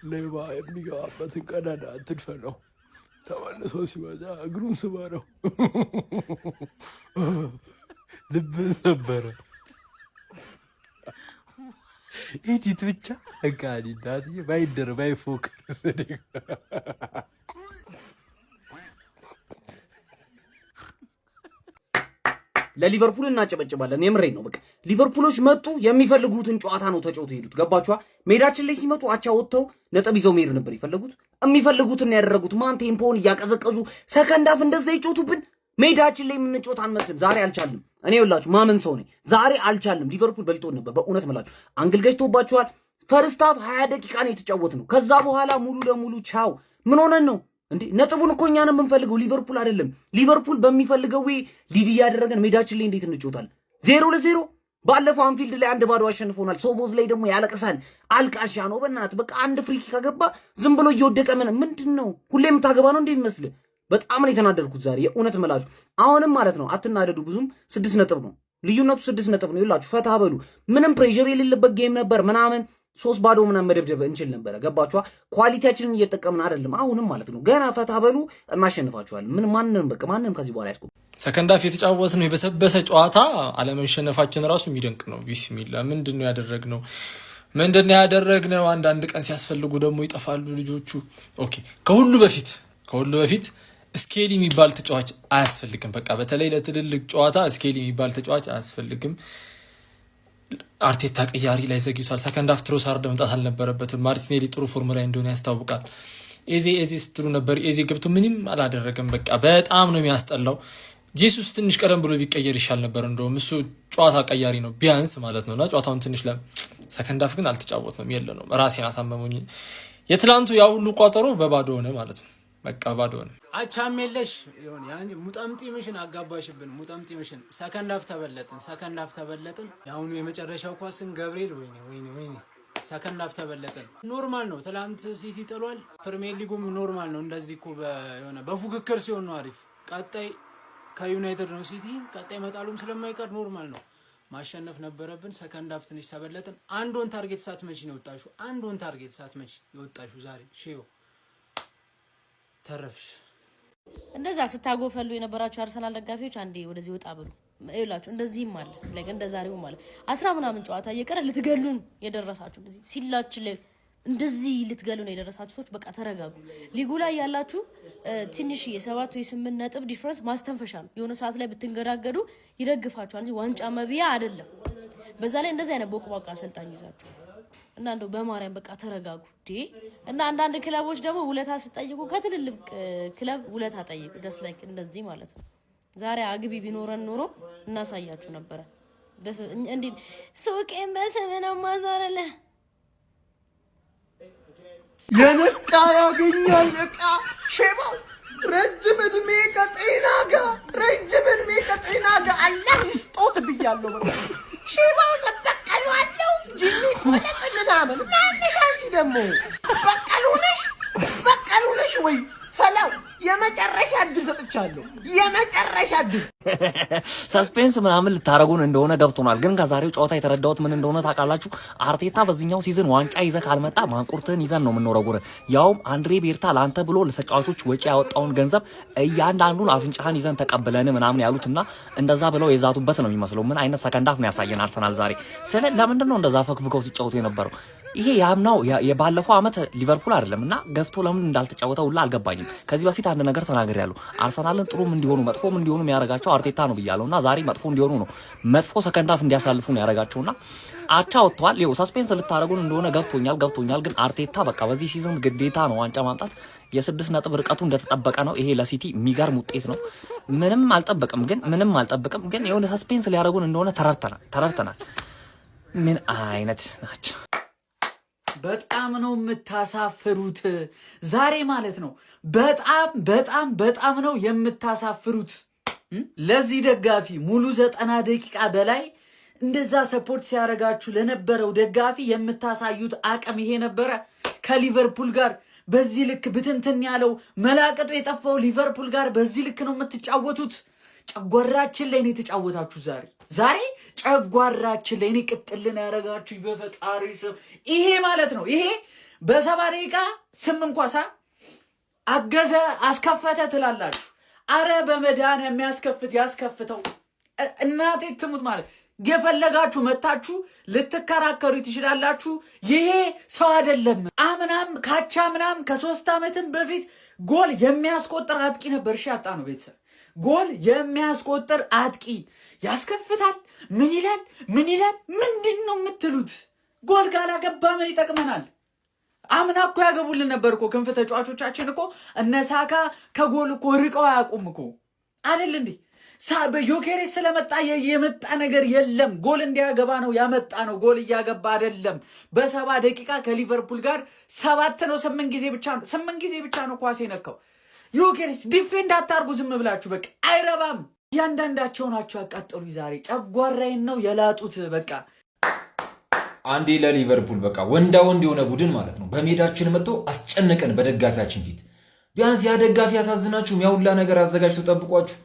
ሌባ የሚገባበትን ቀዳዳ አትድፈነው። ተመልሶ ሲመጣ እግሩን ስበረው። ልብ ነበረ ኤዲት ብቻ እቃኒ ዳትዬ ባይደር ባይፎከስ ለሊቨርፑል እናጨበጭባለን። የምሬን ነው። በቃ ሊቨርፑሎች መጡ፣ የሚፈልጉትን ጨዋታ ነው ተጫውተው ሄዱት። ገባችኋ? ሜዳችን ላይ ሲመጡ አቻ ወጥተው ነጥብ ይዘው መሄድ ነበር ይፈልጉት። የሚፈልጉትን ያደረጉት ማን ቴምፖውን እያቀዘቀዙ ሰከንድ አፍ እንደዛ ይጮቱብን። ሜዳችን ላይ የምንጮት አንመስልም። ዛሬ አልቻልንም። እኔ ይኸውላችሁ ማመን ሰው ነኝ። ዛሬ አልቻልንም። ሊቨርፑል በልጦን ነበር። በእውነት መላችሁ አንግል ገጭቶባችኋል። ፈርስት ሃፍ 20 ደቂቃ ነው የተጫወት ነው። ከዛ በኋላ ሙሉ ለሙሉ ቻው። ምን ሆነን ነው እንዴ? ነጥቡን እኮ እኛ ነን የምንፈልገው፣ ሊቨርፑል አይደለም። ሊቨርፑል በሚፈልገው ሊድ እያደረገን ሜዳችን ላይ እንዴት እንጮታለን? 0-0 ባለፈው አንፊልድ ላይ 1-0 አሸንፎናል። ሶቦዝ ላይ ደግሞ ያለቅሳል። አልቃሻ ነው በእናትህ። በቃ አንድ ፍሪኪ ከገባ ዝም ብሎ እየወደቀ ምንድን ነው ሁሌ የምታገባ ነው እንዴ የሚመስል? በጣም ነው የተናደድኩት ዛሬ የእውነት መላችሁ። አሁንም ማለት ነው አትናደዱ። ብዙም 6 ነጥብ ነው ልዩነቱ፣ 6 ነጥብ ነው። ይላችሁ ፈታ በሉ። ምንም ፕሬሸር የሌለበት ጌም ነበር ምናምን 3-0 ምናምን መደብደብ እንችል ነበረ። ገባችኋ? ኳሊቲያችንን እየተጠቀምን አይደለም አሁንም ማለት ነው። ገና ፈታ በሉ፣ እናሸንፋችኋለን። ምን ማንንም ከዚህ በኋላ ያስቆም። ሰከንድ ሃፍ የተጫወት ነው የበሰበሰ ጨዋታ። አለመሸነፋችን ራሱ የሚደንቅ ነው። ቢስሚላ ምንድነው ያደረግነው? አንዳንድ ቀን ሲያስፈልጉ ደግሞ ይጠፋሉ ልጆቹ። ኦኬ ከሁሉ በፊት ስኬሊ የሚባል ተጫዋች አያስፈልግም። በቃ በተለይ ለትልልቅ ጨዋታ ስኬሊ የሚባል ተጫዋች አያስፈልግም። አርቴታ ቀያሪ ላይ ዘግይቷል። ሰከንድ ሃፍ ትሮሳርድ መምጣት አልነበረበትም። ማርቲኔሊ ጥሩ ፎርም ላይ እንደሆነ ያስታውቃል። ኤዜ ስትሉ ነበር። ኤዜ ገብቶ ምንም አላደረገም። በቃ በጣም ነው የሚያስጠላው። ጄሱስ ትንሽ ቀደም ብሎ ቢቀየር ይሻል ነበር። እንደውም እሱ ጨዋታ ቀያሪ ነው ቢያንስ ማለት ነውና ጨዋታውን ትንሽ ሰከንድ ሃፍ ግን አልተጫወት ነው የለ ነው። ራሴን አሳመሙኝ። የትላንቱ ያ ሁሉ ቋጠሮ በባዶ ሆነ ማለት ነው። በቃ ባዶ ሆነ። አቻም የለሽ ይሁን ያን ሙጣምጢምሽን አጋባሽብን። ሙጣምጢምሽን ሰከንድ ሃፍ ተበለጥን። ያሁኑ የመጨረሻው ኳስን ገብርኤል ወይኔ ሰከንድ ሃፍ ተበለጥን። ኖርማል ነው። ትላንት ሲቲ ጥሏል። ፕሪሚየር ሊጉም ኖርማል ነው። እንደዚህ እኮ በፉክክር ሲሆን ነው አሪፍ። ቀጣይ ከዩናይትድ ነው ሲቲ። ቀጣይ መጣሉም ስለማይቀር ኖርማል ነው። ማሸነፍ ነበረብን። ሰከንድ ሃፍ ትንሽ ተበለጥን። አንድ ኦን ታርጌት ሳትመቺ ነው የወጣሽው ዛሬ ሼው ተረፍሽ። እንደዛ ስታጎፈሉ የነበራችሁ አርሰናል ደጋፊዎች አንዴ ወደዚህ ወጣ ብሉ። ይላችሁ እንደዚህም አለ ለገ እንደዛሬውም አለ 10 ምናምን ጨዋታ እየቀረ ልትገሉን የደረሳችሁ እንደዚህ ሲላችሁ እንደዚህ ልትገሉን የደረሳችሁ ሰዎች በቃ ተረጋጉ። ሊጉ ላይ ያላችሁ ትንሽ የ7 ወይ 8 ነጥብ ዲፈረንስ ማስተንፈሻ ነው። የሆነ ሰዓት ላይ ብትንገዳገዱ ይደግፋችኋል እንጂ ዋንጫ መብያ አይደለም። በዛ ላይ እንደዚህ አይነት ቦቅባቃ አሰልጣኝ ይዛችሁ እና እንደው በማርያም በቃ ተረጋጉ እና አንዳንድ ክለቦች ደግሞ ውለታ ሲጠይቁ ከትልልቅ ክለብ ውለታ ጠይቁ። ደስ ላይክ እንደዚህ ማለት ነው። ዛሬ አግቢ ቢኖረን ኖሮ እናሳያችሁ ነበረ። ደስ እንዴ ሱቄን በስም ነው ማዛረለ የነቃ ያገኛል እቃ ሼባው ረጅም እድሜ ከጤና ጋር አላህ ይስጦት ብያለሁ። በቃ ሼባው ተጠቀሏለው ጂኒ ምናምን አንቺ ደግሞ በቀሉነሽ ወይ ፈላው የመጨረሻ እድል ሰጥቻለሁ። የመጨረሻ እድል ሰስፔንስ ምናምን ልታረጉን እንደሆነ ገብቶናል። ግን ከዛሬው ጨዋታ የተረዳሁት ምን እንደሆነ ታውቃላችሁ? አርቴታ በዚህኛው ሲዝን ዋንጫ ይዘህ ካልመጣ ማንቁርትህን ይዘን ነው የምንወረውር። ያውም አንድሬ ቤርታ ላንተ ብሎ ለተጫዋቾች ወጪ ያወጣውን ገንዘብ እያንዳንዱን አፍንጫህን ይዘን ተቀብለን ምናምን ያሉትና እንደዛ ብለው የዛቱበት ነው የሚመስለው። ምን አይነት ሰከንድ ሃፍ ነው ያሳየን አርሰናል ዛሬ። ለምንድን ነው እንደዛ ፈክፍከው ሲጫወቱ የነበረው? ይሄ ያምናው የባለፈው አመት ሊቨርፑል አይደለምና ገፍቶ ለምን እንዳልተጫወተ ሁላ አልገባኝም። ከዚህ በፊት አንድ ነገር ተናግሬያለሁ። አርሰናልን ጥሩም እንዲሆኑ መጥፎም እንዲሆኑ የሚያደርጋቸው አርቴታ ነው ብያለሁና ዛሬ መጥፎ እንዲሆኑ ነው መጥፎ ሰከንድ ሃፍ እንዲያሳልፉ ነው ያደርጋቸውና አቻ ወጥቷል። ይኸው ሰስፔንስ ልታረጉን እንደሆነ ገብቶኛል። ግን አርቴታ በቃ በዚህ ሲዝን ግዴታ ነው ዋንጫ ማምጣት። የ6 ነጥብ ርቀቱ እንደተጠበቀ ነው። ይሄ ለሲቲ የሚገርም ውጤት ነው። ምንም አልጠብቅም ግን የሆነ ሰስፔንስ ሊያረጉን እንደሆነ ተረድተናል። ምን አይነት ናቸው? በጣም ነው የምታሳፍሩት ዛሬ ማለት ነው። በጣም ነው የምታሳፍሩት። ለዚህ ደጋፊ ሙሉ 90 ደቂቃ በላይ እንደዛ ሰፖርት ሲያረጋችሁ ለነበረው ደጋፊ የምታሳዩት አቅም ይሄ ነበረ። ከሊቨርፑል ጋር በዚህ ልክ ብትንትን ያለው መላቀጡ የጠፋው ሊቨርፑል ጋር በዚህ ልክ ነው የምትጫወቱት። ጨጓራችን ላይ ነው የተጫወታችሁ ዛሬ ጨጓራችን ላይ ነው ቅጥልን ያረጋችሁ። በፈጣሪ ስም ይሄ ማለት ነው ይሄ በ70 ደቂቃ 8 ኳሳ አገዘ አስከፈተ ትላላችሁ። አረ በመዳን የሚያስከፍት ያስከፍተው። እናቴ ትሙት ማለት የፈለጋችሁ መታችሁ ልትከራከሩ ትችላላችሁ። ይሄ ሰው አይደለም። አምናም ካቻ ምናም ከ3 ዓመትም በፊት ጎል የሚያስቆጥር አጥቂ ነበር። እሺ ያጣ ነው ቤተሰብ ጎል የሚያስቆጥር አጥቂ ያስከፍታል። ምን ይላል? ምንድን ነው የምትሉት? ጎል ካላገባ ምን ይጠቅመናል? አምና እኮ ያገቡልን ነበር እኮ ክንፍ ተጫዋቾቻችን እኮ እነ ሳካ ከጎል እኮ ርቀው አያውቁም እኮ አይደል እንዴ? ዮኬሬስ ስለመጣ የመጣ ነገር የለም። ጎል እንዲያገባ ነው ያመጣ ነው። ጎል እያገባ አይደለም። በ70 ደቂቃ ከሊቨርፑል ጋር 8 ጊዜ ብቻ ነው ኳስ የነካው። ዮኬሬስ ዲፌንድ አታርጉ ዝም ብላችሁ በቃ አይረባም። እያንዳንዳቸው ናቸው ያቃጠሉ። ዛሬ ጨጓራዬን ነው የላጡት። በቃ አንዴ ለሊቨርፑል በቃ ወንዳ ወንድ የሆነ ቡድን ማለት ነው በሜዳችን መጥቶ አስጨነቀን በደጋፊያችን ፊት። ቢያንስ ያ ደጋፊ ያሳዝናችሁም ያሁላ ነገር አዘጋጅቶ ጠብቋችሁ።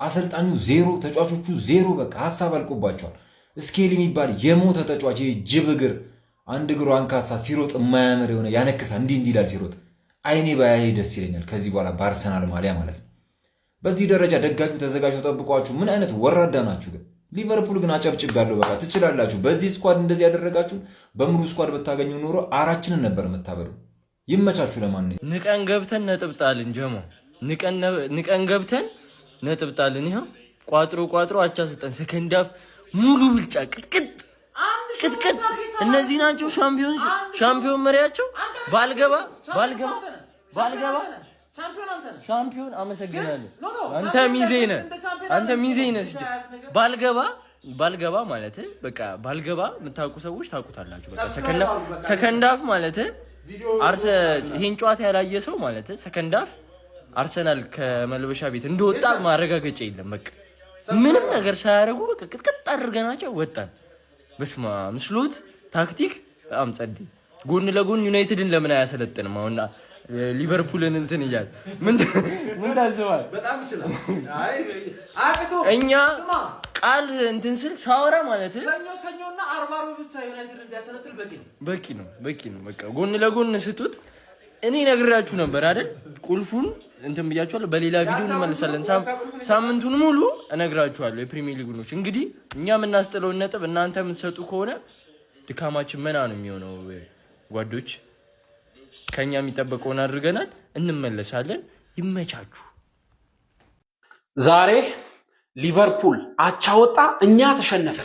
አሰልጣኙ ዜሮ፣ ተጫዋቾቹ ዜሮ። በቃ ሀሳብ አልቆባቸዋል። ስኬሊ የሚባል የሞተ ተጫዋች ጅብ እግር አንድ እግሩ አንካሳ ሲሮጥ የማያምር የሆነ ያነክሳ እንዲህ ይላል ሲሮጥ። አይኔ ባያይ ደስ ይለኛል ከዚህ በኋላ በአርሰናል ማሊያ ማለት ነው። በዚህ ደረጃ ደጋፊው ተዘጋጅቶ ጠብቋችሁ። ምን አይነት ወራዳ ናችሁ ግን! ሊቨርፑል ግን አጨብጭቤያለሁ። በቃ ትችላላችሁ። በዚህ ስኳድ እንደዚህ ያደረጋችሁ በሙሉ ስኳድ ብታገኙ ኖሮ አራችንን ነበር የምታበሉ። ይመቻችሁ። ለማንኛውም ንቀን ገብተን ነጥብጣልን ጀሞ ንቀን ገብተን ነጥብጣልን። ይኸው ቋጥሮ አቻ ሰጠን። ሰከንድ ሃፍ ሙሉ ብልጫ ቅጥቅጥ። እነዚህ ናቸው ሻምፒዮን መሪያቸው። ባልገባ ሻምፒዮን አመሰግናለሁ። አንተ ሚዜ ነህ። ባልገባ ማለት በቃ ባልገባ የምታውቁ ሰዎች ታውቁታላችሁ። በቃ ሰከንድ ሃፍ ማለት ይሄን ጨዋታ ያላየ ሰው ማለት ሰከንድ ሃፍ አርሰናል ከመልበሻ ቤት እንደወጣ ማረጋገጫ የለም። በቃ ምንም ነገር ሳያደርጉ በቃ ቅጥቅጥ አድርገናቸው ወጣን። በስማ ምስሉት ታክቲክ በጣም ጸዴ። ጎን ለጎን ዩናይትድን ለምን አያሰለጥንም? አሁን ሊቨርፑልን እንትን እያለ ምን ታስባል? በጣም ይችላል። እኛ ቃል እንትን ስል ሳወራ ማለት ሰኞና 40 ብቻ ዩናይትድን ቢያሰለጥል በቂ ነው። በቃ ጎን ለጎን ስጡት። እኔ ነግራችሁ ነበር አይደል? ቁልፉን እንትን ብያችኋለሁ። በሌላ ቪዲዮ እንመለሳለን። ሳምንቱን ሙሉ እነግራችኋለሁ የፕሪሚየር ሊግ ጉዳዮች። እንግዲህ እኛ የምናስጥለውን ነጥብ እናንተ የምትሰጡ ከሆነ ድካማችን መና ነው የሚሆነው። ጓዶች ከኛ የሚጠበቀውን አድርገናል። እንመለሳለን። ይመቻችሁ። ዛሬ ሊቨርፑል አቻ ወጣ፣ እኛ ተሸነፈ።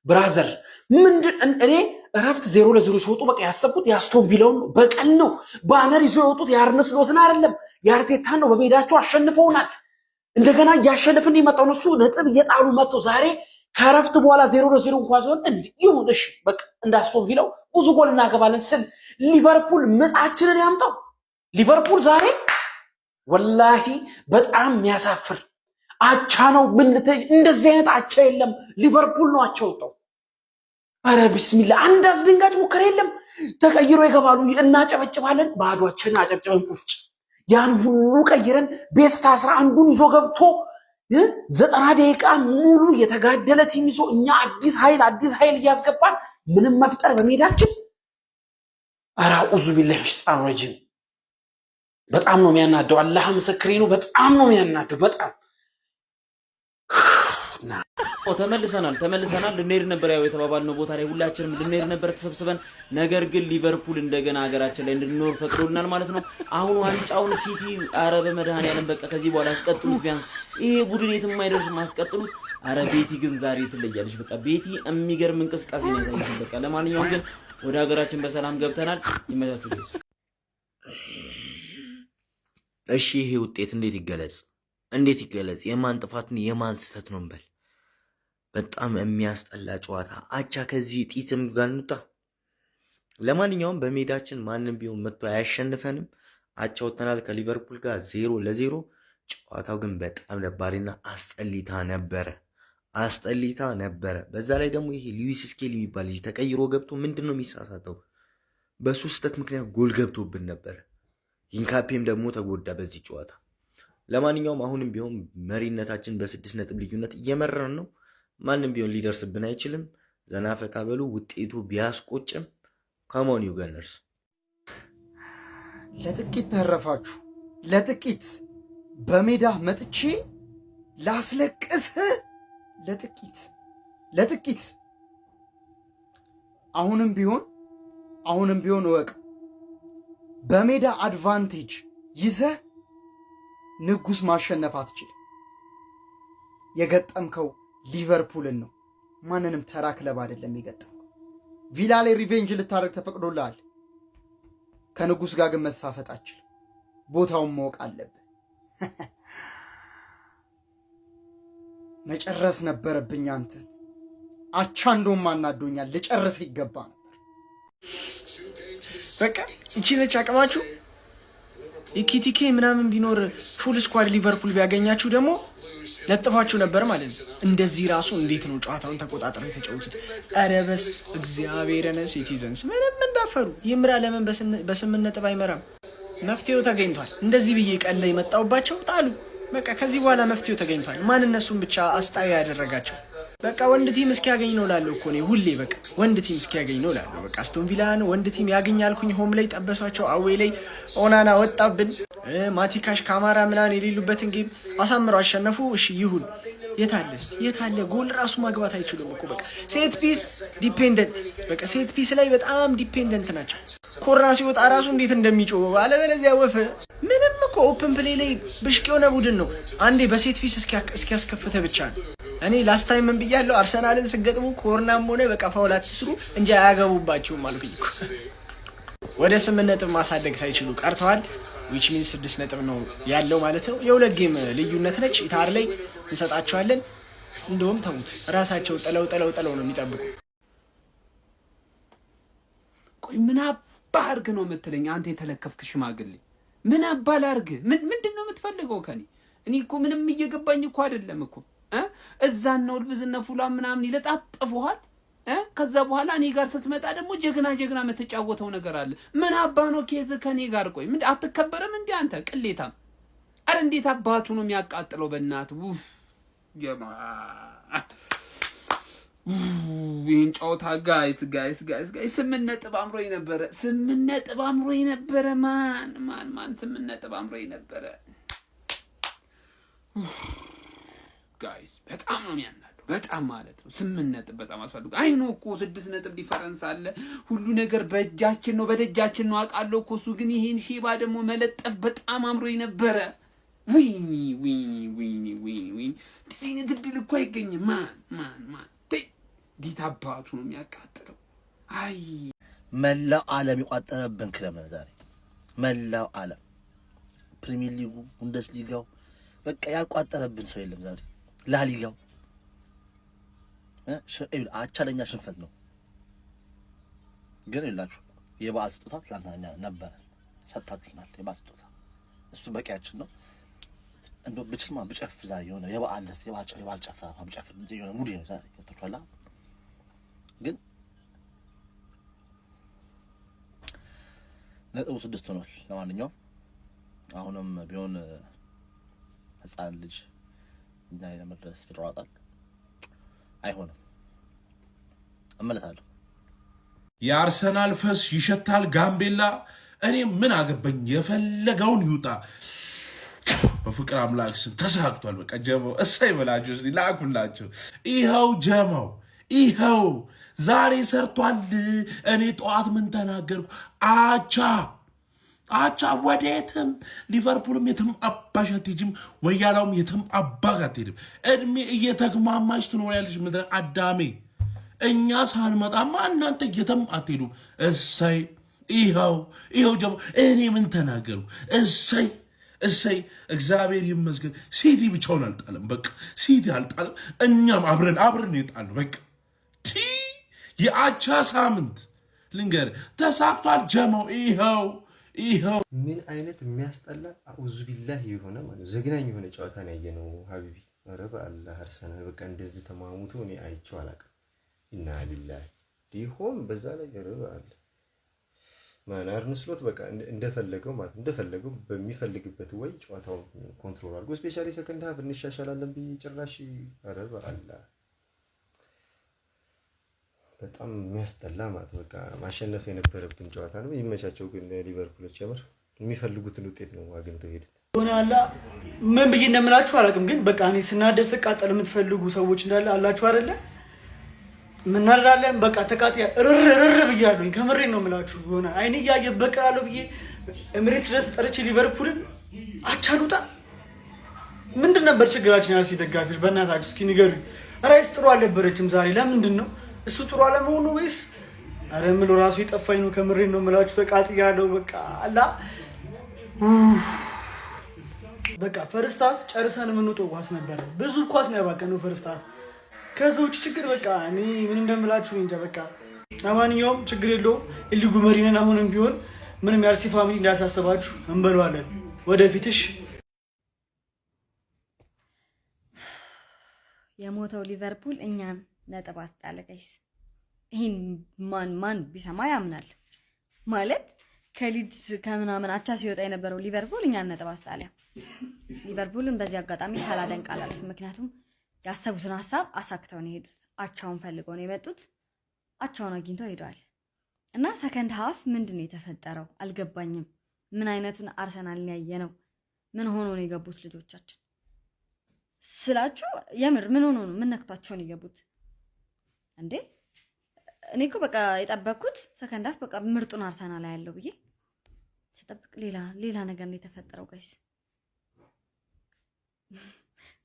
ብራዘር ምንድን እኔ እረፍት 0-0 ሲወጡ በቃ ያሰብኩት የአስቶን ቪላውን በቀል ነው። ባነር ይዞ የወጡት የአርነ ስሎትን አይደለም የአርቴታን ነው። በሜዳቸው አሸንፈውናል። እንደገና እያሸነፍን የመጣው እሱ ነጥብ እየጣሉ መጥተው ዛሬ ከእረፍት በኋላ 0-0 እንኳን ሲሆን ይሁን እሺ በቃ እንደ አስቶን ቪላው ብዙ ጎል እናገባለን ስል ሊቨርፑል ምጣችንን ያምጣው። ሊቨርፑል ዛሬ ወላሂ በጣም የሚያሳፍር አቻ ነው። እንደዚህ አይነት አቻ የለም። ሊቨርፑል ነው አቻ ወጣው። አረ ቢስሚላህ አንድ አስደንጋጭ ሙከራ የለም። ተቀይሮ ይገባሉ፣ እናጨበጭባለን። ባዷችንን አጨብጭበን ቁጭ። ያን ሁሉ ቀይረን ቤስት 11ን ይዞ ገብቶ 90 ደቂቃ ሙሉ የተጋደለ ቲም ይዞ እኛ አዲስ ኃይል እያስገባን ምንም መፍጠር በሜዳችን። አረ አዑዙ ቢላሂ ሚነሸይጣን ረጂም። በጣም ነው የሚያናደው። አላህ ምስክሬ ነው። በጣም ነው የሚያናደው። በጣም ተመልሰናል። ልንሄድ ነበር ያው የተባባልነው ቦታ ላይ ሁላችንም ልንሄድ ነበር ተሰብስበን። ነገር ግን ሊቨርፑል እንደገና ሀገራችን ላይ እንድንኖር ፈቅዶልናል ማለት ነው። አሁን ዋንጫውን ሲቲ አረ በመድኃኒዓለም በቃ ከዚህ በኋላ አስቀጥሉት። ቢያንስ ይሄ ቡድን የትም አይደርስም፣ አስቀጥሉት። አረ ቤቲ ግን ዛሬ ትለያለች። በቃ ቤቲ የሚገርም እንቅስቃሴ ነው ያሳየችው። በቃ ለማንኛውም ግን ወደ ሀገራችን በሰላም ገብተናል። ይመቻችሁ ደስ። እሺ ይሄ ውጤት እንዴት ይገለጽ? የማን ጥፋት ነው የማን ስህተት ነው እንበል? በጣም የሚያስጠላ ጨዋታ አቻ። ከዚህ ጢትም ጋር እንውጣ። ለማንኛውም በሜዳችን ማንም ቢሆን መጥቶ አያሸንፈንም። አቻ ወጥተናል ከሊቨርፑል ጋር 0-0። ጨዋታው ግን በጣም ደባሪና አስጠሊታ ነበረ። በዛ ላይ ደግሞ ይሄ ሉዊስ ስኬሊ የሚባል ልጅ ተቀይሮ ገብቶ ምንድን ነው የሚሳሳተው? በሱ ስህተት ምክንያት ጎል ገብቶብን ነበረ። ኢንካፔም ደግሞ ተጎዳ በዚህ ጨዋታ። ለማንኛውም አሁንም ቢሆን መሪነታችን በ6 ነጥብ ልዩነት እየመራን ነው። ማንም ቢሆን ሊደርስብን አይችልም። ዘና ፈታ በሉ። ውጤቱ ቢያስቆጭም ከሞን ዩ ገነርስ ለጥቂት ተረፋችሁ። ለጥቂት በሜዳ መጥቼ ላስለቅስህ። ለጥቂት አሁንም ቢሆን እወቅ፣ በሜዳ አድቫንቴጅ ይዘህ ንጉስ ማሸነፍ አትችልም። የገጠምከው ሊቨርፑልን ነው፣ ማንንም ተራ ክለብ አይደለም የገጠምከው። ቪላ ላይ ሪቬንጅ ልታደርግ ተፈቅዶልሃል። ከንጉስ ጋር ግን መሳፈጥ አትችልም። ቦታውን ማወቅ አለብህ። መጨረስ ነበረብኝ አንተን። አቻ እንደውም አናዶኛል። ልጨርስ ይገባ ነበር። በቃ እቺ ነች አቅማችሁ። ኢኪቲኬ ምናምን ቢኖር ፉል ስኳድ ሊቨርፑል ቢያገኛችሁ ደግሞ ለጥፋችሁ ነበር ማለት ነው። እንደዚህ ራሱ እንዴት ነው ጨዋታውን ተቆጣጥረው የተጫወቱት? ኧረ በስ እግዚአብሔርን ሲቲዘንስ ምንም እንዳፈሩ ይምራ። ለምን በ8 ነጥብ አይመራም? መፍትሄው ተገኝቷል። እንደዚህ ብዬ ቀለ የመጣውባቸው ጣሉ። በቃ ከዚህ በኋላ መፍትሄው ተገኝቷል። ማን እነሱን ብቻ አስጣዩ ያደረጋቸው? በቃ ወንድ ቲም እስኪያገኝ ነው ላለው እኮ ነው ሁሌ። በቃ ወንድ ቲም እስኪያገኝ ነው ላለው። በቃ አስቶን ቪላን ወንድ ቲም ያገኛልኩኝ። ሆም ላይ ጠበሷቸው፣ አዌ ላይ ኦናና ወጣብን። ማቲካሽ ካማራ ምናምን የሌሉበትን ጌም አሳምረው አሸነፉ። እሺ ይሁን። የታለ ጎል ራሱ ማግባት አይችሉም እኮ። በቃ ሴት ፒስ ዲፔንደንት፣ በቃ ሴት ፒስ ላይ በጣም ዲፔንደንት ናቸው። ኮርና ሲወጣ ራሱ እንዴት እንደሚጮህ አለበለዚያ ወፍ ምንም እኮ ኦፕን ፕሌይ ላይ ብሽቅ የሆነ ቡድን ነው። አንዴ በሴት ፒስ እስኪያስከፍተ ብቻ ነው። እኔ ላስት ታይም ምን ብያለሁ? አርሰናልን ስገጥሙ ኮርናም ሆነ በቃ ፋውል አትስሩ እንጂ አያገቡባችሁም አልኩኝ እኮ። ወደ 8 ነጥብ ማሳደግ ሳይችሉ ቀርተዋል። ዊች ሚንስ 6 ነጥብ ነው ያለው ማለት ነው። የሁለት ጌም ልዩነት ነች። ኢታር ላይ እንሰጣቸዋለን። እንደውም ተውት፣ ራሳቸው ጥለው ነው የሚጠብቁ። ቆይ ምን አባ አርግ ነው የምትለኝ አንተ የተለከፍክ ሽማግሌ? ምን አባ ላርግ? ምንድን ነው የምትፈልገው ከኔ? እኔ እኮ ምንም እየገባኝ እኮ አይደለም እኮ። እዛን ነው ልብዝና ፉላ ምናምን ይለጣጥፉሃል። ከዛ በኋላ እኔ ጋር ስትመጣ ደግሞ ጀግና የምትጫወተው ነገር አለ። ምን አባ ነው ኬዝ ከኔ ጋር? ቆይ ምን አትከበረም እንዴ አንተ ቅሌታም? አረ እንዴት አባቱ ነው የሚያቃጥለው በእናት ውፍ ጀማ ይህን ጨዋታ ጋይስ 8 ነጥብ አምሮኝ ነበረ። 8 ነጥብ አምሮኝ ነበረ። ማን 8 ነጥብ አምሮኝ ነበረ ጋይስ። በጣም ነው የሚያናደው፣ በጣም ማለት ነው። 8 ነጥብ በጣም አስፈልጉ። አይ ነው እኮ 6 ነጥብ ዲፈረንስ አለ። ሁሉ ነገር በእጃችን ነው በደጃችን ነው አውቃለሁ እኮ። እሱ ግን ይሄን ሼባ ደግሞ መለጠፍ በጣም አምሮኝ ነበረ። ወይኒ እንደዚህ አይነት እድል እኮ አይገኝም። ማን ዲት አባቱ ነው የሚያቃጥለው። አይ መላው ዓለም የቋጠረብን ክለብ ነው ዛሬ። መላው ዓለም ፕሪሚየር ሊጉ፣ ቡንደስሊጋው በቃ ያቋጠረብን ሰው የለም ዛሬ። ላሊጋው አቻለኛ ሽንፈት ነው። ግን ይላችሁ የበዓል ስጦታ ትላንትና ነበረ፣ ሰጣችሁናል። የበዓል ስጦታ እሱ በቂያችን ነው። እንደው ብቻማ ብጨፍ ዛሬ የሆነ የበዓል ጨፈራ ብጨፍ የሆነ ሙድ ነው ዛሬ ከተቷላ። ግን ነጥቡ 6 ሆኗል። ለማንኛውም አሁንም ቢሆን ህፃን ልጅ እና ለመድረስ ይሯጣል። አይሆንም። እመለሳለሁ። የአርሰናል ፈስ ይሸታል ጋምቤላ። እኔ ምን አገባኝ፣ የፈለገውን ይውጣ። በፍቅር አምላክ ስም ተሳክቷል። በቃ ጀማው እሰይ በላቸው። እስቲ ላኩላቸው። ይኸው ጀማው ይኸው ዛሬ ሰርቷል። እኔ ጠዋት ምን ተናገርኩ? አቻ ወዴትም ሊቨርፑልም የትም አባሽ አትሄጂም፣ ወያላውም የትም አባሽ አትሄድም። እድሜ እየተግማማች ትኖሪያለሽ ምድረ አዳሜ። እኛ ሳንመጣማ እናንተ የትም አትሄዱም። እሰይ ይኸው ጀማው እኔ ምን ተናገርኩ? እሰይ እግዚአብሔር ይመስገን። ሲቲ ብቻውን አልጣለም። በቃ ሲቲ አልጣለም፣ እኛም አብረን የጣልነው በቃ የአቻ ሳምንት ልንገር ተሳክቷል። ጀማው ይኸው ምን አይነት የሚያስጠላ አውዙ ቢላህ የሆነ ማለት ዘግናኝ የሆነ ጨዋታ ነው ያየነው። ሀቢቢ ኧረ በአላህ አርሰናል በቃ እንደዚህ ተማሙቶ እኔ አይቼው አላውቅም። ኢና ሊላሂ ዲሆም በዛ ላይ ኧረ በአላህ ማን አርነ ስሎት በቃ እንደፈለገው ማለት እንደፈለገው በሚፈልግበት ወይ ጨዋታውን ኮንትሮል አድርጎ ስፔሻሊ ሰከንድ ሃፍ እንሻሻላለን ብዬ ጭራሽ ኧረ በአላህ በጣም የሚያስጠላ ማለት በቃ ማሸነፍ የነበረብን ጨዋታ ነው። ይመቻቸው ግን ሊቨርፑሎች የምር የሚፈልጉትን ውጤት ነው አግኝተው ሄዱት። ሆነ አላ ምን ብዬ እንደምላችሁ አላውቅም፣ ግን በቃ እኔ ስናደድ ስቃጠል የምትፈልጉ ሰዎች እንዳለ አላችሁ አይደለ? ምናላለን በቃ ተቃጥያ ርር ብያለሁኝ። ከምሬን ነው የምላችሁ። ሆነ አይኔ እያየ በቃ ያለው ብዬ ኤምሬትስ ድረስ ጠርቼ ሊቨርፑልን አቻሉጣ። ምንድን ነበር ችግራችን? ያልሲ ደጋፊዎች በእናታችሁ እስኪ ንገሩኝ። ራይስ ጥሩ አልነበረችም ዛሬ። ለምንድን ነው እሱ ጥሩ አለመሆኑ ወይስ? አረ ምሎ ራሱ የጠፋኝ ነው። ከምሬን ነው የምላችሁ። ተቃጥያ ያለው በቃ አላ በቃ ፈርስት ሃፍ ጨርሰን የምንወጣው ኳስ ነበር። ብዙ ኳስ ነው ያባከነው ፈርስት ሃፍ። ከዛ ውጭ ችግር በቃ እኔ ምን እንደምላችሁ እንጃ። በቃ ለማንኛውም ችግር የለውም። ኢሊጉ መሪ ነን። አሁንም ቢሆን ምንም የአርሲ ፋሚሊ እንዳያሳስባችሁ እንበለዋለን ወደፊትሽ። የሞተው ሊቨርፑል እኛን ነጥብ አስጣለ ጋይስ። ይሄን ማን ቢሰማ ያምናል? ማለት ከሊድስ ከምናምን አቻ ሲወጣ የነበረው ሊቨርፑል እኛን ነጥብ አስጣለ። ሊቨርፑልን በዚህ አጋጣሚ ሳላደንቅ አላልፍም። ምክንያቱም ያሰቡትን ሀሳብ አሳክተው ነው የሄዱት። አቻውን ፈልገው ነው የመጡት። አቻውን አግኝተው ሄደዋል። እና ሰከንድ ሃፍ ምንድነው የተፈጠረው አልገባኝም። ምን አይነቱን አርሰናልን ያየ ነው? ምን ሆኖ ነው የገቡት ልጆቻችን ስላችሁ? የምር ምን ሆኖ ነው? ምን ነክቷቸው ነው የገቡት እንዴ? እኔ እኮ በቃ የጠበቅኩት ሰከንድ ሃፍ በቃ ምርጡን አርሰናል ያለው ብዬ ስጠብቅ ሌላ ነገር ነው የተፈጠረው ጋይስ።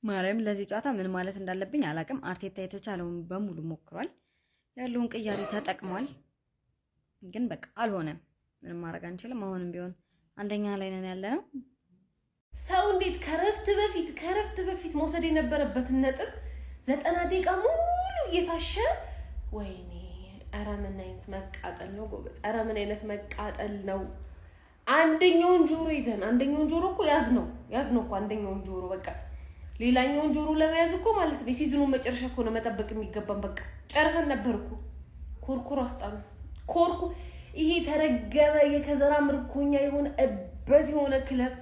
ማርያም ለዚህ ጨዋታ ምን ማለት እንዳለብኝ አላቅም። አርቴታ የተቻለውን በሙሉ ሞክሯል። ያለውን ቅያሬ ተጠቅሟል። ግን በቃ አልሆነም። ምንም ማድረግ አንችልም። አሁንም ቢሆን አንደኛ ላይ ነን ያለነው። ሰው እንዴት ከረፍት በፊት መውሰድ የነበረበትን ነጥብ 90 ደቂቃ ሙሉ እየታሸ ወይኔ! ኧረ ምን አይነት መቃጠል ነው ጎበዝ! ኧረ ምን አይነት መቃጠል ነው! አንደኛውን ጆሮ ይዘን አንደኛውን ጆሮ እኮ ያዝ ነው እኮ አንደኛውን ጆሮ በቃ ሌላኛውን ጆሮ ለመያዝ እኮ ማለት ነው ሲዝኑን መጨረሻ እኮ ነው መጠበቅ የሚገባን። በቃ ጨርሰን ነበር እኮ ኮርኩር አስጣሉ ኮርኩ። ይሄ ተረገበ የከዘራ ምርኮኛ የሆነ እበት የሆነ ክለብ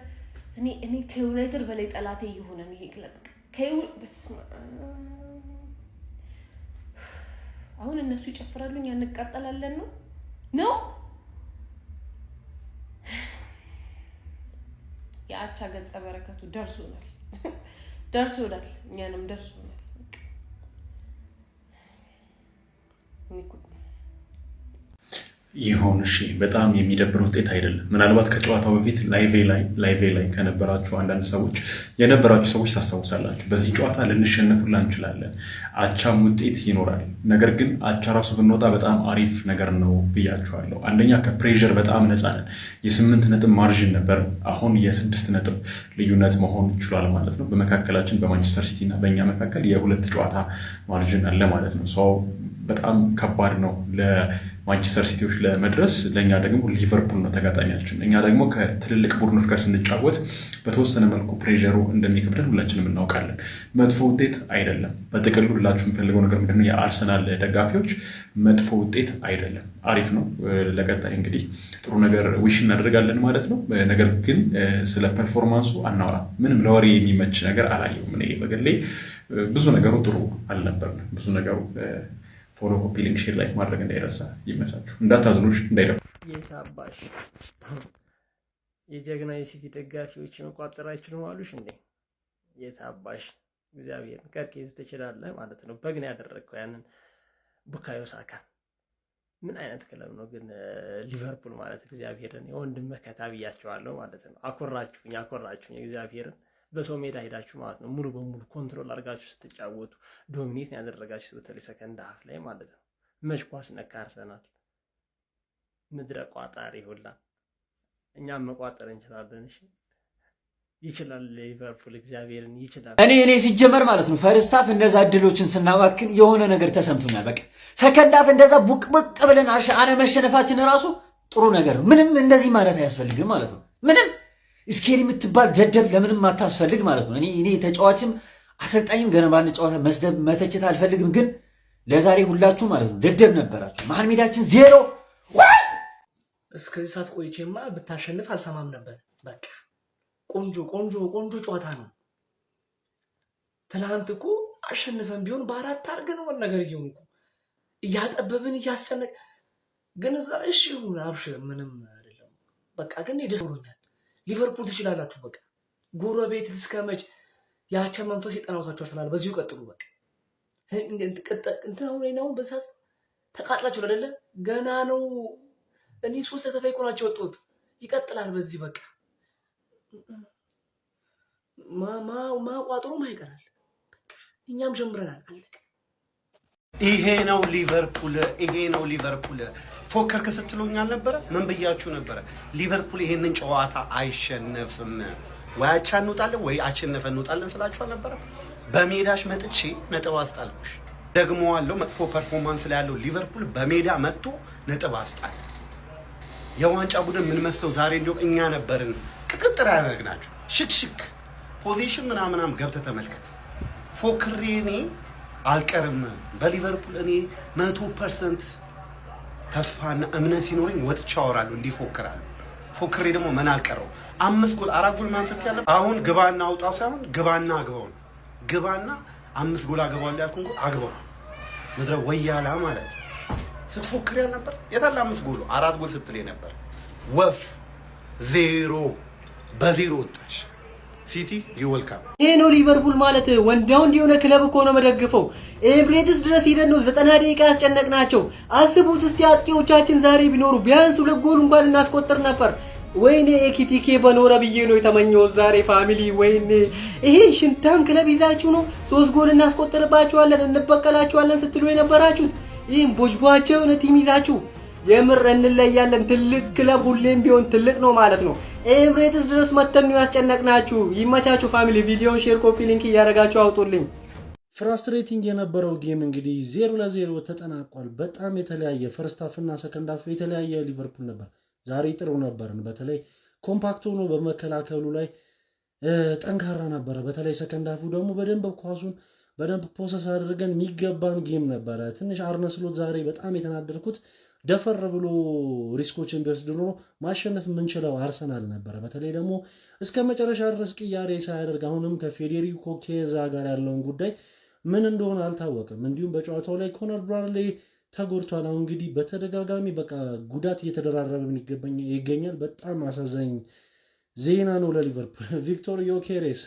እኔ ከዩናይትድ በላይ ጠላቴ የሆነ ነው ይሄ ክለብ። በስመ አሁን እነሱ ይጨፍራሉ እኛ እንቃጠላለን ነው የአቻ ገጸ በረከቱ ደርሶናል። እኛንም ደርሶናል። ይሁን እሺ፣ በጣም የሚደብር ውጤት አይደለም። ምናልባት ከጨዋታው በፊት ላይቬ ላይ ከነበራችሁ አንዳንድ ሰዎች የነበራችሁ ሰዎች ታስታውሳላችሁ። በዚህ ጨዋታ ልንሸነፉላ እንችላለን፣ አቻም ውጤት ይኖራል። ነገር ግን አቻ ራሱ ብንወጣ በጣም አሪፍ ነገር ነው ብያችኋለሁ። አንደኛ ከፕሬዠር በጣም ነፃ ነን። የ8 ነጥብ ማርጅን ነበር፣ አሁን የ6 ነጥብ ልዩነት መሆን ይችላል ማለት ነው። በመካከላችን በማንቸስተር ሲቲ እና በእኛ መካከል የ2 ጨዋታ ማርጅን አለ ማለት ነው። ሰው በጣም ከባድ ነው ለማንቸስተር ሲቲዎች ለመድረስ። ለእኛ ደግሞ ሊቨርፑል ነው ተጋጣሚያችን። እኛ ደግሞ ከትልልቅ ቡድኖች ጋር ስንጫወት በተወሰነ መልኩ ፕሬዠሩ እንደሚከብደን ሁላችንም እናውቃለን። መጥፎ ውጤት አይደለም። በጥቅሉ ሁላችሁ የሚፈልገው ነገር ምንድነው? የአርሰናል ደጋፊዎች መጥፎ ውጤት አይደለም፣ አሪፍ ነው። ለቀጣይ እንግዲህ ጥሩ ነገር ዊሽ እናደርጋለን ማለት ነው። ነገር ግን ስለ ፐርፎርማንሱ አናወራ። ምንም ለወሬ የሚመች ነገር አላየሁም እኔ በግሌ። ብዙ ነገሩ ጥሩ አልነበርንም። ብዙ ነገሩ ፎሎ፣ ኮፒ፣ ሊንክ፣ ሼር፣ ላይክ ማድረግ እንዳይረሳ። ይመቻችሁ፣ እንዳታዝኑሽ፣ እንዳይደው የታባሽ የጀግና የሲቲ ደጋፊዎች መቋጠር አይችሉም አሉሽ እንዴ? የታባሽ እግዚአብሔር ከርኬዝ ትችላለህ ማለት ነው። በግን ያደረግከው ያንን ቡካዮ ሳካ ምን አይነት ክለብ ነው ግን ሊቨርፑል ማለት እግዚአብሔርን የወንድም መከታ ብያቸዋለሁ ማለት ነው። አኮራችሁኝ እግዚአብሔርን በሰው ሜዳ ሄዳችሁ ማለት ነው። ሙሉ በሙሉ ኮንትሮል አድርጋችሁ ስትጫወቱ ዶሚኔት ያደረጋችሁ በተለይ ሰከንድ ሃፍ ላይ ማለት ነው። መች ኳስ ነካ አርሰናል ምድረ ቋጣሪ ሁላ። እኛም መቋጠር እንችላለን። እሺ ይችላል ሊቨርፑል እግዚአብሔርን ይችላል። እኔ ሲጀመር ማለት ነው ፈርስት ሃፍ እንደዛ እድሎችን ስናባክን የሆነ ነገር ተሰምቶኛል። በቃ ሰከንድ ሃፍ እንደዛ ቡቅቡቅ ብለን መሸነፋችን ራሱ ጥሩ ነገር ነው። ምንም እንደዚህ ማለት አያስፈልግም ማለት ነው። ምንም ስኬሊ የምትባል ደደብ ለምንም አታስፈልግ ማለት ነው። እኔ ተጫዋችም አሰልጣኝም ገና ባንድ ጨዋታ መስደብ መተቸት አልፈልግም፣ ግን ለዛሬ ሁላችሁ ማለት ነው ደደብ ነበራችሁ። መሀል ሜዳችን 0 እስከዚህ ሰዓት ቆይቼማ ብታሸንፍ አልሰማም ነበር። በቃ ቆንጆ ጨዋታ ነው። ትናንት እኮ አሸንፈን ቢሆን በ4 አድርገን ነው ነገር እየሆኑ እኮ እያጠበብን እያስጨነቅ ግን እዛ እሺ ይሁን አብሽር ምንም አይደለም። በቃ ግን ደስ ብሎኛል። ሊቨርፑል ትችላላችሁ። በቃ ጎረቤት እስከመች ያቻ መንፈስ የጠናውታችሁ አርሰናል በዚሁ ቀጥሉ። በቃ እንትን አሁን ነው በሳት ተቃጥላችሁ አይደለ? ገና ነው። እኔ 3 ተከታይ እኮ ናቸው የወጡት። ይቀጥላል በዚህ በቃ ማቋጥሩ ማይቀራል። እኛም ጀምረናል። አለቀ። ይሄ ነው ሊቨርፑል፣ ይሄ ነው ሊቨርፑል። ፎከርክ ስትሉኛል ነበረ። ምን ብያችሁ ነበረ? ሊቨርፑል ይሄንን ጨዋታ አይሸነፍም፣ ወይ አቻ እንውጣለን ወይ አሸነፈ እንውጣለን ስላችሁ ነበረ። በሜዳሽ መጥቼ ነጥብ አስጣልኩሽ። ደግሞ አለው መጥፎ ፐርፎርማንስ ላይ ያለው ሊቨርፑል በሜዳ መጥቶ ነጥብ አስጣል። የዋንጫ ቡድን ምን መስለው ዛሬ እንዲሁም እኛ ነበርን ቅጥጥር ያደረግናችሁ። ሽክሽክ ፖዚሽን ምናምናም ገብተህ ተመልከት። ፎክሬ እኔ አልቀርም በሊቨርፑል እኔ 100% ተስፋና እምነት ሲኖረኝ ወጥቼ አወራለሁ፣ እንዲፎክራለሁ። ፎክሬ ደግሞ ምን አልቀረው 5 ጎል 4 ጎል ማንሰት ያለ አሁን ግባና አውጣው ሳይሆን ግባና አግባው ነው። ግባና 5 ጎል አግባው ያልኩን ጎል አግባው ምድረ ወያላ ማለት ስትፎክር ያል ነበር። የታለ 5 ጎል 4 ጎል ስትል ነበር። ወፍ 0 በ0 ወጣሽ። ሲቲ ይወልካም። ይሄ ነው ሊቨርፑል ማለት። ወንዳው እንዲሆነ ክለብ እኮ ነው መደግፈው። ኤምሬትስ ድረስ ሄደን ነው 90 ደቂቃ ያስጨነቅናቸው። አስቡት እስቲ አጥቂዎቻችን ዛሬ ቢኖሩ ቢያንስ 2 ጎል እንኳን እናስቆጥር ነበር። ወይኔ ኤኪቲኬ በኖረ ብዬ ነው የተመኘው ዛሬ ፋሚሊ። ወይኔ ይሄ ሽንታም ክለብ ይዛችሁ ነው 3 ጎል እናስቆጥርባችኋለን እንበቀላችኋለን ስትሉ የነበራችሁት። ይህም ቦጅቧቸውን ቲም ይዛችሁ የምር እንለያለን። ትልቅ ክለብ ሁሌም ቢሆን ትልቅ ነው ማለት ነው። ኤምሬትስ ድረስ መተን ነው ያስጨነቅናችሁ። ይመቻችሁ ፋሚሊ። ቪዲዮውን ሼር፣ ኮፒ ሊንክ እያደረጋችሁ አውጡልኝ። ፍራስትሬቲንግ የነበረው ጌም እንግዲህ 0-0 ተጠናቋል። በጣም የተለያየ ፈርስት ሃፍ እና ሰከንድ ሃፍ የተለያየ ሊቨርፑል ነበር። ዛሬ ጥሩ ነበርን። በተለይ ኮምፓክት ሆኖ በመከላከሉ ላይ ጠንካራ ነበረ። በተለይ ሰከንድ ሃፉ ደግሞ በደንብ ኳሱን በደንብ ፕሮሰስ አድርገን የሚገባን ጌም ነበረ። ትንሽ አርነ ስሎት ዛሬ በጣም የተናደድኩት ደፈር ብሎ ሪስኮችን ቢወስድ ኖሮ ማሸነፍ የምንችለው አርሰናል ነበረ። በተለይ ደግሞ እስከ መጨረሻ ድረስ ቅያሬ ሳያደርግ አሁንም ከፌዴሪኮ ኬዛ ጋር ያለውን ጉዳይ ምን እንደሆነ አልታወቅም። እንዲሁም በጨዋታው ላይ ኮነር ብራድሌ ተጎድቷል። አሁን እንግዲህ በተደጋጋሚ በቃ ጉዳት እየተደራረበን ይገኛል። በጣም አሳዛኝ ዜና ነው ለሊቨርፑል። ቪክቶር ዮኬሬስ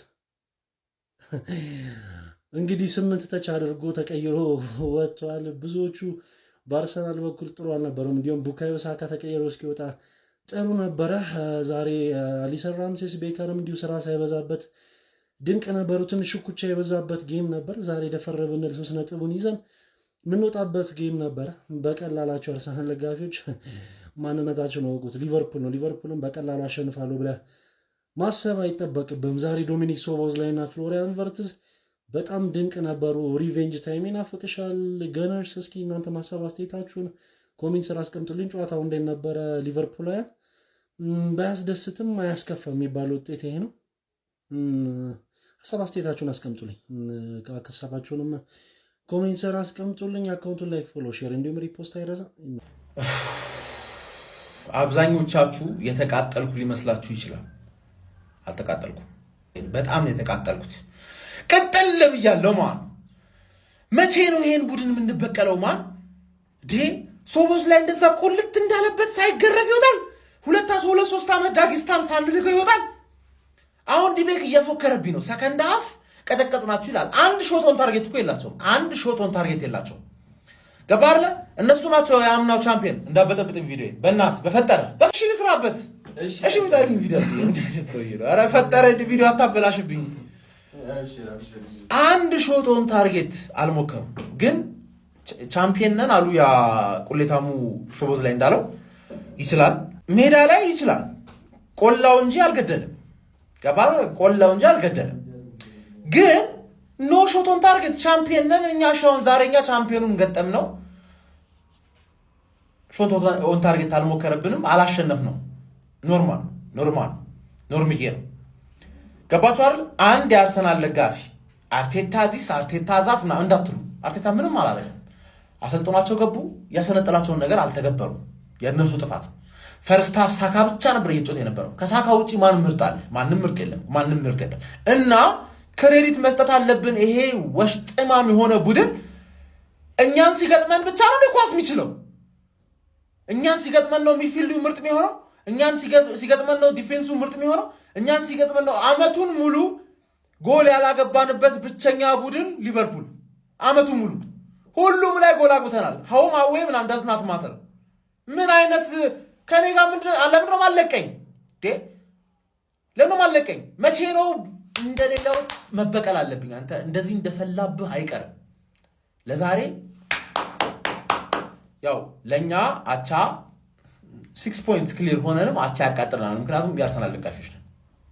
እንግዲህ 8 ተች አድርጎ ተቀይሮ ወጥቷል። ብዙዎቹ በአርሰናል በኩል ጥሩ አልነበሩም። እንዲሁም ቡካዮ ሳካ ተቀይሮ እስኪወጣ ጥሩ ነበረ። ዛሬ አሊሰን ራምሴስ ቤከርም እንዲሁ ስራ ሳይበዛበት ድንቅ ነበሩ። ትንሽ ሽኩቻ የበዛበት ጌም ነበር። ዛሬ ደፈር ብንል 3 ነጥቡን ይዘን የምንወጣበት ጌም ነበረ። በቀላላቸው አርሰናል ደጋፊዎች ማንነታቸውን አወቁት። ሊቨርፑል ነው። ሊቨርፑልን በቀላሉ አሸንፋለሁ ብለህ ማሰብ አይጠበቅብም። ዛሬ ዶሚኒክ ሶቦዝላይ እና ፍሎሪያን ቨርትዝ በጣም ድንቅ ነበሩ። ሪቬንጅ ታይም ይናፍቅሻል። ገነርስ እስኪ እናንተ ማሰብ አስተያየታችሁን ኮሜንት ስራ አስቀምጡልኝ። ጨዋታው እንዴት ነበረ? ሊቨርፑላውያን ባያስደስትም አያስከፋም የሚባለው ውጤት ይሄ ነው። ሀሳብ አስተያየታችሁን አስቀምጡልኝ። ሀሳባችሁንም ኮሜንት ስራ አስቀምጡልኝ። አካውንቱን ላይክ፣ ፎሎ፣ ሼር እንዲሁም ሪፖስት አይረሳ። አብዛኞቻችሁ የተቃጠልኩ ሊመስላችሁ ይችላል። አልተቃጠልኩም። በጣም ነው የተቃጠልኩት። ቀጠል ብያለሁ። ማን መቼ ነው ይሄን ቡድን የምንበቀለው? ማን ሶቦስ ላይ እንደዛ ቁልት እንዳለበት ሳይገረፍ ይወጣል። 2-3 ዓመት ዳጊስታን ሳንልገው ይወጣል። አሁን ዲቤክ እየፎከረብኝ ነው። ሰከንድ ሃፍ ቀጠቀጥናችሁ ይላል። አንድ ሾት ኦን ታርጌት እኮ የላቸውም። አንድ ሾት ኦን ታርጌት የላቸውም። ገባህ አይደለ? እነሱ ናቸው የአምናው ቻምፒየን። እንዳበጠብጥ ቪዲዮ በእናት በፈጠረ በሺ ልስራበት። እሺ ብታልኝ ቪዲዮ ኧረ ፈጠረ ቪዲዮ አታበላሽብኝ። አንድ ሾት ኦን ታርጌት አልሞከሩም። ግን ቻምፒየን ነን አሉ። ያ ቁሌታሙ ሾቦዝ ላይ እንዳለው ይችላል፣ ሜዳ ላይ ይችላል። ቆላው እንጂ አልገደለም። ገባህ? ቆላው እንጂ አልገደለም። ግን ኖ ሾት ኦን ታርጌት ቻምፒየን ነን እኛ። ሻውን ዛሬኛ ቻምፒየኑን ገጠም ነው። ሾት ኦን ታርጌት አልሞከረብንም፣ አላሸነፍ ነው። ኖርምዬ ነው። ገባችሁ አይደል? አንድ የአርሰናል ደጋፊ አርቴታ ዚስ አርቴታ ዛት ምናምን እንዳትሉ። አርቴታ ምንም አላረገም። አሰልጥኗቸው ገቡ። ያሰነጠላቸውን ነገር አልተገበሩም። የእነሱ ጥፋት። ፈርስት ሃፍ ሳካ ብቻ ነበር እየጮተ የነበረው። ከሳካ ውጪ ማንም ምርጥ አለ? ማንም ምርጥ የለም። እና ክሬዲት መስጠት አለብን። ይሄ ወሽጥማም የሆነ ቡድን እኛን ሲገጥመን ብቻ ነው ኳስ የሚችለው። እኛን ሲገጥመን ነው ሚድፊልዱ ምርጥ የሚሆነው። እኛን ሲገጥመን ነው ዲፌንሱ ምርጥ የሚሆነው። እኛን ሲገጥመን ነው አመቱን ሙሉ ጎል ያላገባንበት ብቸኛ ቡድን ሊቨርፑል። አመቱን ሙሉ ሁሉም ላይ ጎል አግብተናል። ሆም አዌ ምናምን ዳዝናት ማተር። ምን አይነት ከኔ ጋር ለምን ነው ማለቀኝ? ለምን ነው ማለቀኝ? መቼ ነው እንደሌላው መበቀል አለብኝ? አንተ እንደዚህ እንደፈላብህ አይቀርም። ለዛሬ ያው ለኛ አቻ 6 ፖይንትስ ክሊር ሆነንም አቻ ያቃጥለናል። ምክንያቱም የአርሰናል ደጋፊዎች ነን።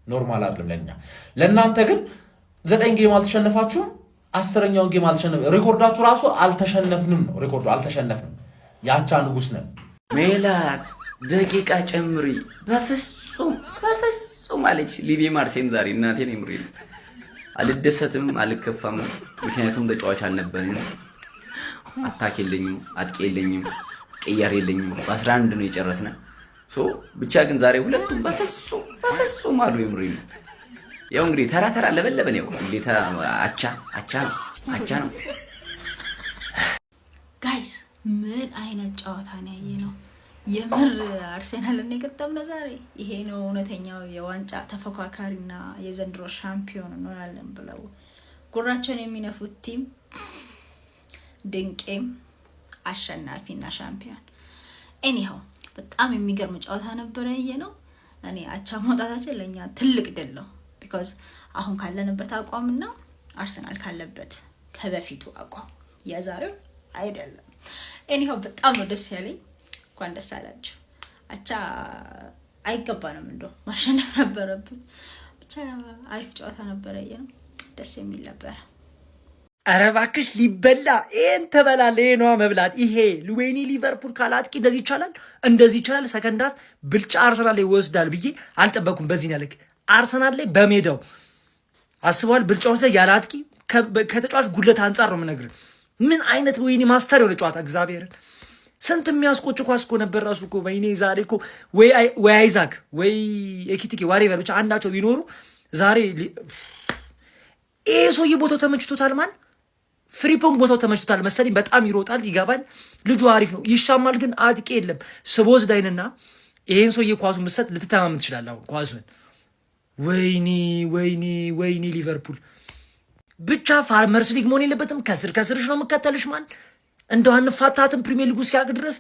ኖርማል አይደለም ለኛ። ለእናንተ ግን 9 ጌም አልተሸነፋችሁም። 10ኛውን ጌም አልተሸነፍንም። ሪኮርዳችሁ ራሱ አልተሸነፍንም ነው። ሪኮርዱ አልተሸነፍንም። የአቻ ንጉስ ነን። ሜላት ደቂቃ ጨምሪ። በፍጹም አለች ሊቪ ማርሴም ዛሬ እናቴን ይምሪ። አልደሰትም፣ አልከፋም። ምክንያቱም ተጫዋች አልነበረም። አታክ የለኝም፣ አጥቂ የለኝም፣ ቅያር የለኝም። በ11 ነው የጨረስነ። ብቻ ግን ዛሬ ሁለቱም በፍጹም አሉ ይምሪ። ያው እንግዲህ ተራ ለበለበን ያው እንዴታ አቻ ነው። ጋይስ ምን አይነት ጨዋታ ነው ያየነው? የምር አርሴናልን የገጠምነው ዛሬ። ይሄ ነው እውነተኛው የዋንጫ ተፎካካሪና የዘንድሮ ሻምፒዮን እንሆናለን ብለው ጉራቸውን የሚነፉት ቲም ድንቄም አሸናፊና ሻምፒዮን። ኤኒሃው በጣም የሚገርም ጨዋታ ነበር ያየነው። እኔ አቻ መውጣታችን ለኛ ትልቅ ድል ነው። ቢኮዝ አሁን ካለንበት አቋምና አርሰናል ካለበት ከበፊቱ አቋም የዛሬው አይደለም። ኤኒሃው በጣም ነው ደስ ያለኝ። እንኳን ደስ አላችሁ። አቻ አይገባንም፣ እንደው ማሸነፍ ነበረብን። ብቻ አሪፍ ጨዋታ ነበር ያየነው። ደስ የሚል ነበር። ኧረ እባክሽ ሊበላ ይሄን ተበላለ። ይሄ ነዋ መብላት። ይሄ ወይኔ ሊቨርፑል ካላጥቂ እንደዚህ ይቻላል። ሰከንድ ሃፍ ብልጫ አርሰናል ላይ ይወስዳል ብዬ አልጠበኩም። በዚህ ነው ልክ አርሰናል ላይ በሜዳው አስበዋል። ብልጫውን ላይ ያለ አጥቂ ከተጫዋች ጉድለት አንጻር ነው የምነግርህ። ምን አይነት ወይኔ ማስተር የሆነ ጨዋታ እግዚአብሔርን። ስንት የሚያስቆጭ ኳስ እኮ ነበር ራሱ እኮ ወይኔ ዛሬ እኮ ወይ አይዛክ ወይ ኤኪቲኬ ዋሬቨር ብቻ አንዳቸው ቢኖሩ ዛሬ ይሄ ሰውዬ ቦታው ተመችቶታል። ፍሪፖንግ ቦታው ተመችቶታል መሰለኝ። በጣም ይሮጣል፣ ይገባል። ልጁ አሪፍ ነው፣ ይሻማል። ግን አጥቂ የለም። ስቦዝ ዳይንና ይሄን ሰውዬ ኳሱን ምሰጥ ልትተማመን ትችላለህ። አሁን ኳሱን ወይኔ ሊቨርፑል ብቻ ፋርመርስ ሊግ መሆን የለበትም። ከስርሽ ነው የምከተልሽ። እንደው አንፋታትም ፕሪሚየር ሊጉ እስኪያልቅ ድረስ።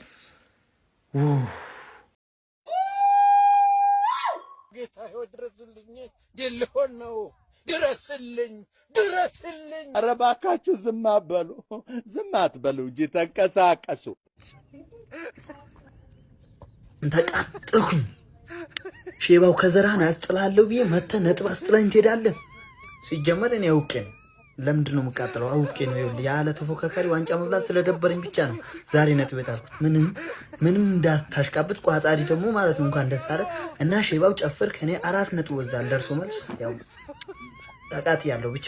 ጌታ ድረስልኝ፣ ሊሆን ነው። ድረስልኝ። ኧረ እባካችሁ ዝም አትበሉ እንጂ ተንቀሳቀሱ። ተቃጠልኩኝ። ሼባው ከዘራህን አስጥላለሁ ብዬ መተህ ነጥብ አስጥላኝ ትሄዳለህ። ሲጀመር እኔ አውቄ ነው። ለምንድን ነው የምቃጠለው? አውቄ ነው። ያለ ተፎካካሪ ዋንጫ መብላት ስለደበረኝ ብቻ ነው ዛሬ ነጥብ የጣልኩት። ምንም እንዳታሽቃብጥ። ቋጣሪ ደግሞ ማለት ነው እንኳን ደስ አለ እና ሼባው ጨፍር ከኔ 4 ነጥብ ወስዳል። ደርሶ መልስ ያው ታቃት ያለው ብቻ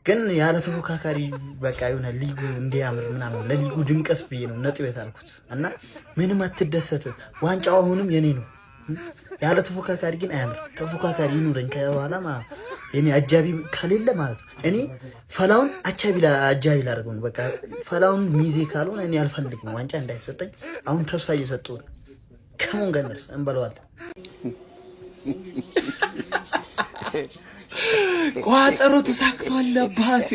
ግን ያለ ተፎካካሪ በቃ የሆነ ሊጉ እንዲያምር ምናምን ለሊጉ ድምቀት ብዬ ነው ነጥብ የጣልኩት እና ምንም አትደሰት። ዋንጫው አሁንም የኔ ነው። ያለ ተፎካካሪ ግን አያምር። ተፎካካሪ ይኑረኝ ከኋላ ማለት እኔ አጃቢ ከሌለ ማለት ነው። እኔ ፈላውን አጃቢ ላደርገው ነው። በቃ ፈላውን ሚዜ ካልሆነ እኔ አልፈልግም። ዋንጫ እንዳይሰጠኝ አሁን ተስፋ እየሰጠሁ ነው። ከሞን ገነርስ እንበለዋለን። ቋጠሮ ተሳክቷል አባቴ።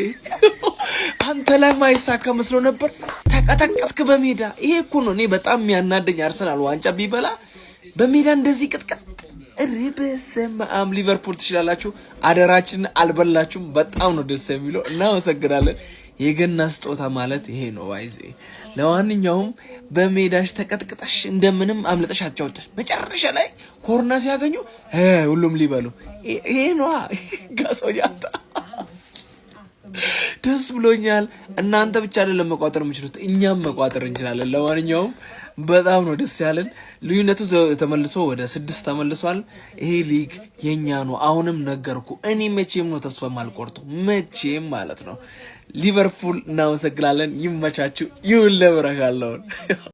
አንተ ላይ ማይሳካ መስሎ ነበር። ተቀጠቀጥክ በሜዳ። ይሄ እኮ ነው እኔ በጣም የሚያናደኝ። አርሰናል ዋንጫ ቢበላ በሜዳ እንደዚህ ቅጥቀጥ። በስመ አብ። ሊቨርፑል ትችላላችሁ፣ አደራችንን አልበላችሁም። በጣም ነው ደስ የሚለው። እናመሰግናለን። የገና ስጦታ ማለት ይሄ ነው ባይዜ። ለማንኛውም በሜዳሽ ተቀጥቅጠሽ እንደምንም አምልጠሽ አጫውተሽ መጨረሻ ላይ ኮርና ሲያገኙ ሁሉም ሊበሉ ይሄ ነው ጋሶያታ። ደስ ብሎኛል። እናንተ ብቻ አይደለም መቋጠር የምችሉት፣ እኛም መቋጠር እንችላለን። ለማንኛውም በጣም ነው ደስ ያለን። ልዩነቱ ተመልሶ ወደ 6 ተመልሷል። ይሄ ሊግ የኛ ነው። አሁንም ነገርኩ፣ እኔ መቼም ነው ተስፋ ማልቆርጡ፣ መቼም ማለት ነው። ሊቨርፑል እናመሰግናለን። ይመቻችሁ። ይሁን ለብረካለውን